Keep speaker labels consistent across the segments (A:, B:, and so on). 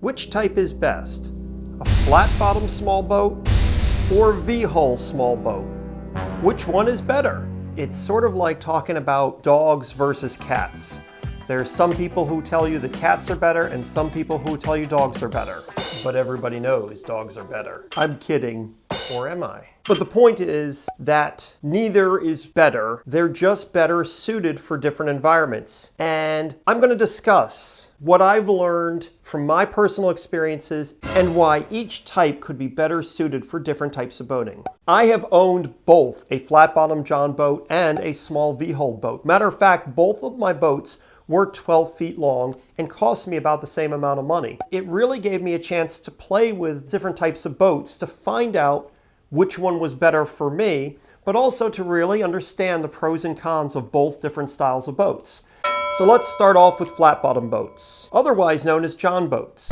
A: Which type is best? A flat-bottom small boat or V-hull small boat? Which one is better? It's sort of like talking about dogs versus cats. There's some people who tell you that cats are better and some people who tell you dogs are better. But everybody knows dogs are better. I'm kidding, or am I? But the point is that neither is better. They're just better suited for different environments. And I'm going to discuss what I've learned from my personal experiences and why each type could be better suited for different types of boating. I have owned both a flat-bottom John boat and a small V-hull boat. Matter of fact, both of my boats were 12 feet long and cost me about the same amount of money. It really gave me a chance to play with different types of boats to find out which one was better for me, but also to really understand the pros and cons of both different styles of boats. So let's start off with flat-bottom boats, otherwise known as John boats.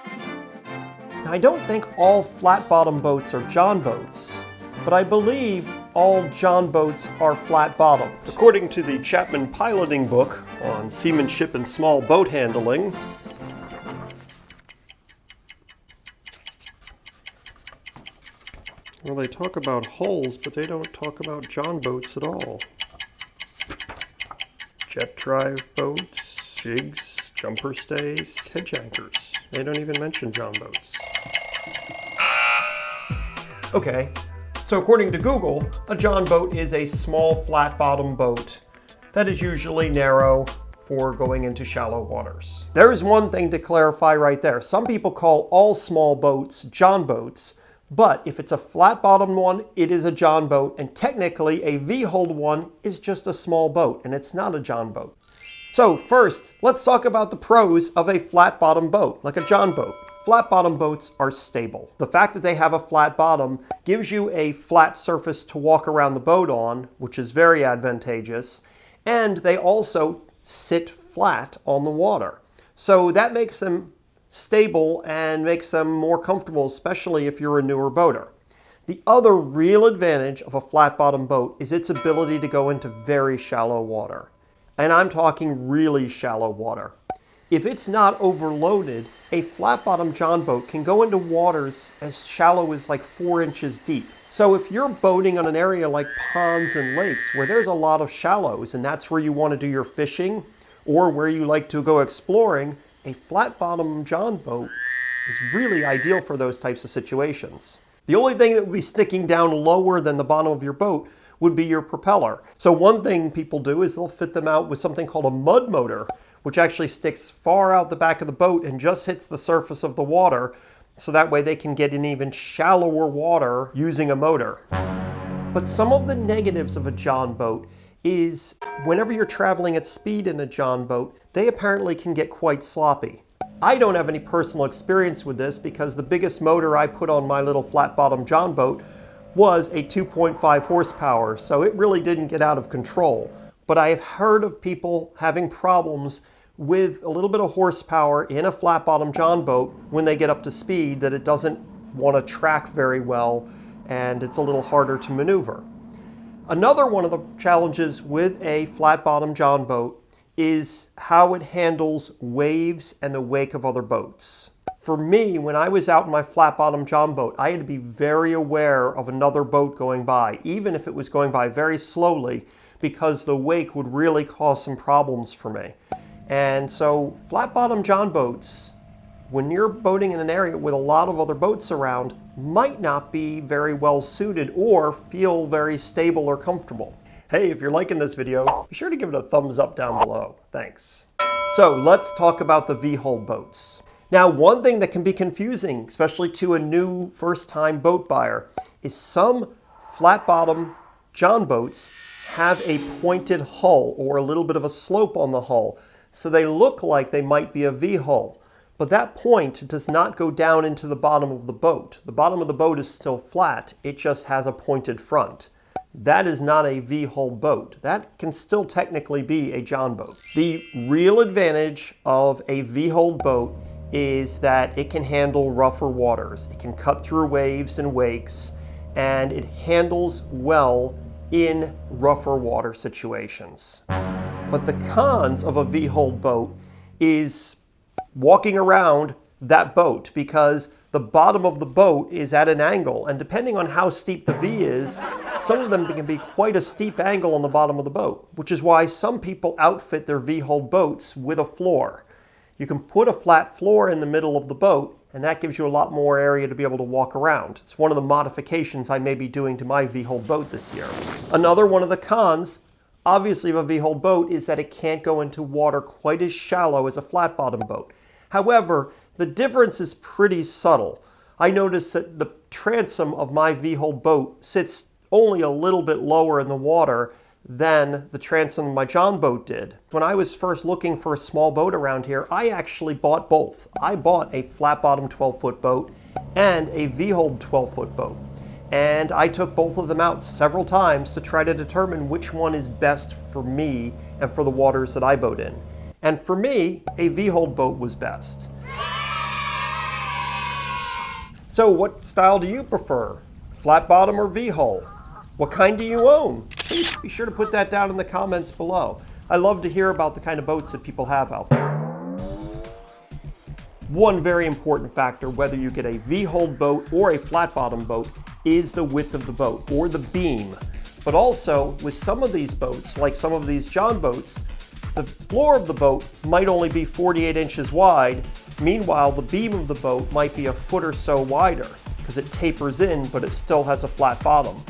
A: Now, I don't think all flat-bottom boats are John boats, but I believe all John boats are flat-bottomed. According to the Chapman Piloting book on seamanship and small boat handling, well, they talk about hulls, but they don't talk about John boats at all. Jet drive boats, jigs, jumper stays, hedge anchors. They don't even mention John boats. Okay. So according to Google, a John boat is a small flat-bottom boat that is usually narrow for going into shallow waters. There is one thing to clarify right there. Some people call all small boats John boats, but if it's a flat-bottom one, it is a John boat, and technically a V-hulled one is just a small boat, and it's not a John boat. So first, let's talk about the pros of a flat-bottom boat, like a John boat. Flat-bottom boats are stable. The fact that they have a flat bottom gives you a flat surface to walk around the boat on, which is very advantageous, and they also sit flat on the water. So that makes them stable and makes them more comfortable, especially if you're a newer boater. The other real advantage of a flat-bottom boat is its ability to go into very shallow water. And I'm talking really shallow water. If it's not overloaded, a flat-bottom John boat can go into waters as shallow as like 4 inches deep. So if you're boating on an area like ponds and lakes where there's a lot of shallows and that's where you want to do your fishing or where you like to go exploring, a flat-bottom John boat is really ideal for those types of situations. The only thing that would be sticking down lower than the bottom of your boat would be your propeller. So one thing people do is they'll fit them out with something called a mud motor, which actually sticks far out the back of the boat and just hits the surface of the water, so that way they can get in even shallower water using a motor. But some of the negatives of a John boat is whenever you're traveling at speed in a John boat, they apparently can get quite sloppy. I don't have any personal experience with this because the biggest motor I put on my little flat-bottom John boat was a 2.5 horsepower, so it really didn't get out of control. But I have heard of people having problems with a little bit of horsepower in a flat-bottom John boat when they get up to speed, that it doesn't want to track very well and it's a little harder to maneuver. Another one of the challenges with a flat-bottom John boat is how it handles waves and the wake of other boats. For me, when I was out in my flat-bottom John boat, I had to be very aware of another boat going by, even if it was going by very slowly, because the wake would really cause some problems for me. And so flat-bottom John boats, when you're boating in an area with a lot of other boats around, might not be very well suited or feel very stable or comfortable. Hey, if you're liking this video, be sure to give it a thumbs up down below. Thanks. So let's talk about the V-hull boats. Now, one thing that can be confusing, especially to a new first-time boat buyer, is some flat-bottom John boats have a pointed hull or a little bit of a slope on the hull, so they look like they might be a V-hull. But that point does not go down into the bottom of the boat. The bottom of the boat is still flat, it just has a pointed front. That is not a V-hull boat. That can still technically be a John boat. The real advantage of a V-hull boat is that it can handle rougher waters. It can cut through waves and wakes, and it handles well in rougher water situations. But the cons of a V-hull boat is walking around that boat because the bottom of the boat is at an angle, and depending on how steep the V is, some of them can be quite a steep angle on the bottom of the boat, which is why some people outfit their V-hull boats with a floor. You can put a flat floor in the middle of the boat, and that gives you a lot more area to be able to walk around. It's one of the modifications I may be doing to my V-hull boat this year. Another one of the cons, obviously, of a V-hull boat is that it can't go into water quite as shallow as a flat-bottom boat. However, the difference is pretty subtle. I noticed that the transom of my V-hull boat sits only a little bit lower in the water than the transom of my John boat did. When I was first looking for a small boat around here, I actually bought both. I bought a flat-bottom 12-foot boat and a V-hull 12-foot boat. And I took both of them out several times to try to determine which one is best for me and for the waters that I boat in. And for me, a V-hull boat was best. So what style do you prefer? Flat bottom or V-hull? What kind do you own? Please be sure to put that down in the comments below. I love to hear about the kind of boats that people have out there. One very important factor, whether you get a V-hull boat or a flat bottom boat, is the width of the boat, or the beam. But also, with some of these boats, like some of these John boats, the floor of the boat might only be 48 inches wide. Meanwhile, the beam of the boat might be a foot or so wider, because it tapers in, but it still has a flat bottom.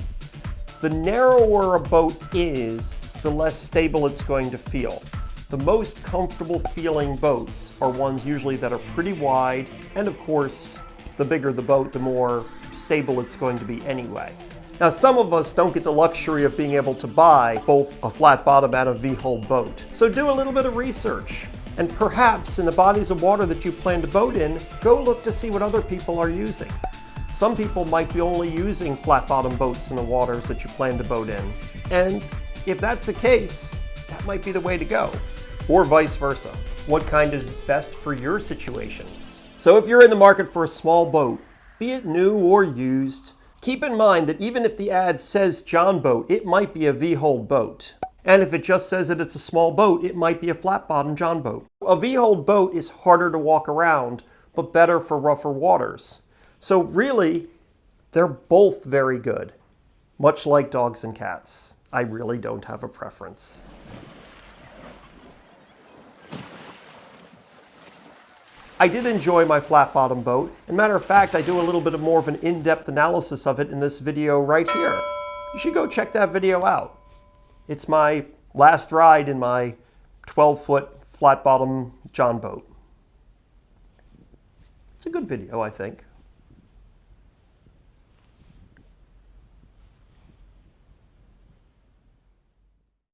A: The narrower a boat is, the less stable it's going to feel. The most comfortable feeling boats are ones usually that are pretty wide, and of course, the bigger the boat, the more stable it's going to be anyway. Now, some of us don't get the luxury of being able to buy both a flat bottom and a V-hull boat. So do a little bit of research, and perhaps in the bodies of water that you plan to boat in, go look to see what other people are using. Some people might be only using flat bottom boats in the waters that you plan to boat in. And if that's the case, that might be the way to go. Or vice versa. What kind is best for your situations? So if you're in the market for a small boat, be it new or used, keep in mind that even if the ad says John boat, it might be a V-hull boat. And if it just says that it's a small boat, it might be a flat bottom John boat. A V-hull boat is harder to walk around, but better for rougher waters. So really, they're both very good. Much like dogs and cats, I really don't have a preference. I did enjoy my flat bottom boat. As a matter of fact, I do a little bit more of an in-depth analysis of it in this video right here. You should go check that video out. It's my last ride in my 12-foot flat bottom John boat. It's a good video, I think.